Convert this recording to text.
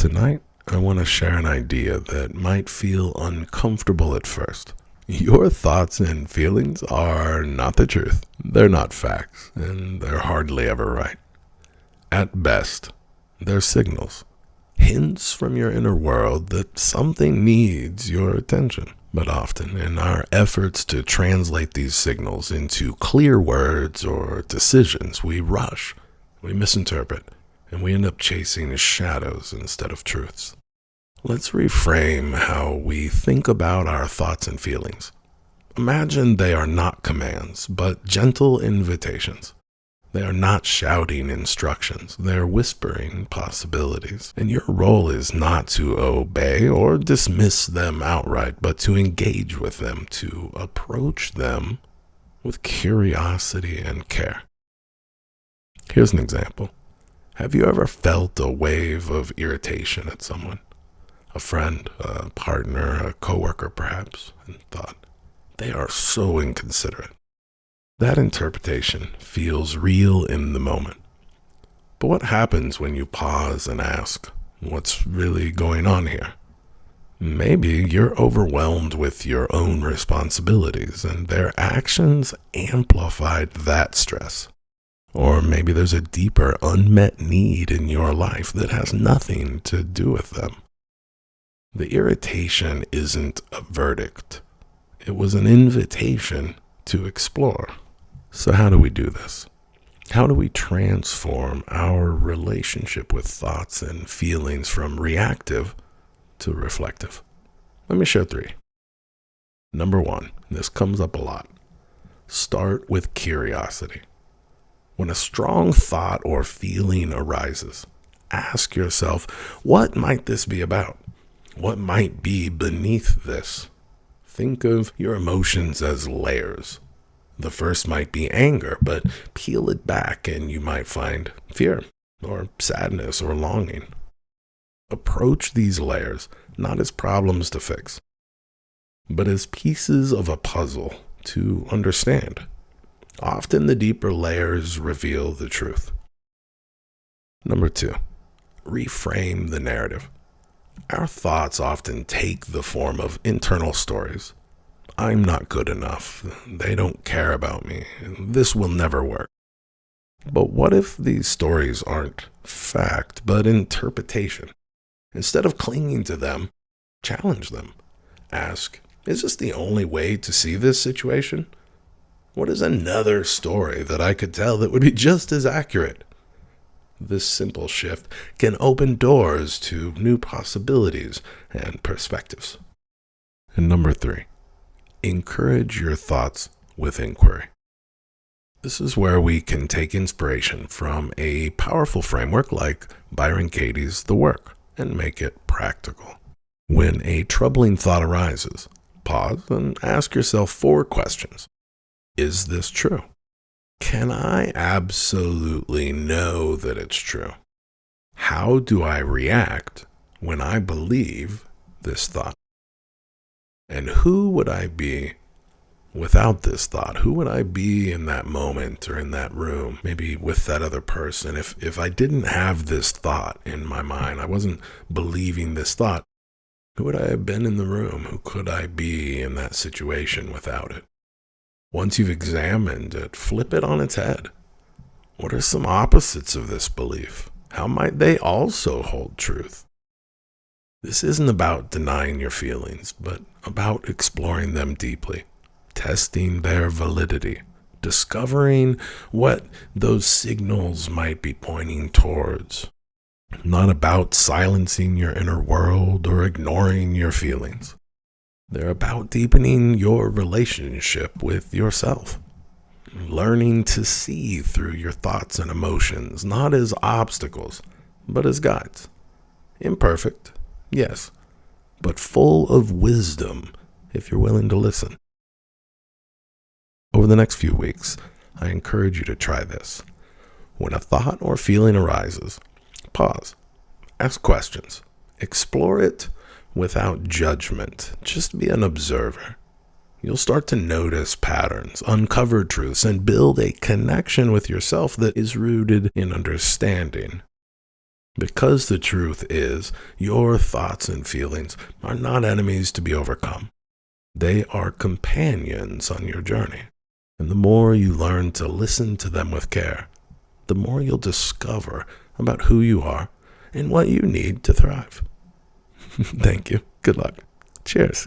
Tonight, I want to share an idea that might feel uncomfortable at first. Your thoughts and feelings are not the truth. They're not facts, and they're hardly ever right. At best, they're signals, hints from your inner world that something needs your attention. But often, in our efforts to translate these signals into clear words or decisions, we rush, we misinterpret, and we end up chasing shadows instead of truths. Let's reframe how we think about our thoughts and feelings. Imagine they are not commands, but gentle invitations. They are not shouting instructions, they're whispering possibilities. And your role is not to obey or dismiss them outright, but to engage with them, to approach them with curiosity and care. Here's an example. Have you ever felt a wave of irritation at someone? A friend, a partner, a coworker perhaps, and thought, they are so inconsiderate. That interpretation feels real in the moment. But what happens when you pause and ask, what's really going on here? Maybe you're overwhelmed with your own responsibilities and their actions amplified that stress. Or maybe there's a deeper unmet need in your life that has nothing to do with them. The irritation isn't a verdict. It was an invitation to explore. So how do we do this? How do we transform our relationship with thoughts and feelings from reactive to reflective? Let me share 3. Number 1, this comes up a lot. Start with curiosity. When a strong thought or feeling arises, ask yourself, what might this be about? What might be beneath this? Think of your emotions as layers. The first might be anger, but peel it back and you might find fear or sadness or longing. Approach these layers not as problems to fix, but as pieces of a puzzle to understand. Often the deeper layers reveal the truth. Number 2, reframe the narrative. Our thoughts often take the form of internal stories. I'm not good enough. They don't care about me. This will never work. But what if these stories aren't fact, but interpretation? Instead of clinging to them, challenge them. Ask, is this the only way to see this situation? What is another story that I could tell that would be just as accurate? This simple shift can open doors to new possibilities and perspectives. And number 3, encourage your thoughts with inquiry. This is where we can take inspiration from a powerful framework like Byron Katie's The Work and make it practical. When a troubling thought arises, pause and ask yourself 4 questions. Is this true? Can I absolutely know that it's true? How do I react when I believe this thought? And who would I be without this thought? Who would I be in that moment or in that room, maybe with that other person? If I didn't have this thought in my mind, I wasn't believing this thought, who would I have been in the room? Who could I be in that situation without it? Once you've examined it, flip it on its head. What are some opposites of this belief? How might they also hold truth? This isn't about denying your feelings, but about exploring them deeply, testing their validity, discovering what those signals might be pointing towards. Not about silencing your inner world or ignoring your feelings. They're about deepening your relationship with yourself, learning to see through your thoughts and emotions, not as obstacles, but as guides. Imperfect, yes, but full of wisdom if you're willing to listen. Over the next few weeks, I encourage you to try this. When a thought or feeling arises, pause, ask questions, explore it without judgment. Just be an observer. You'll start to notice patterns, uncover truths, and build a connection with yourself that is rooted in understanding. Because the truth is, your thoughts and feelings are not enemies to be overcome. They are companions on your journey. And the more you learn to listen to them with care, the more you'll discover about who you are and what you need to thrive. Thank you. Good luck. Cheers.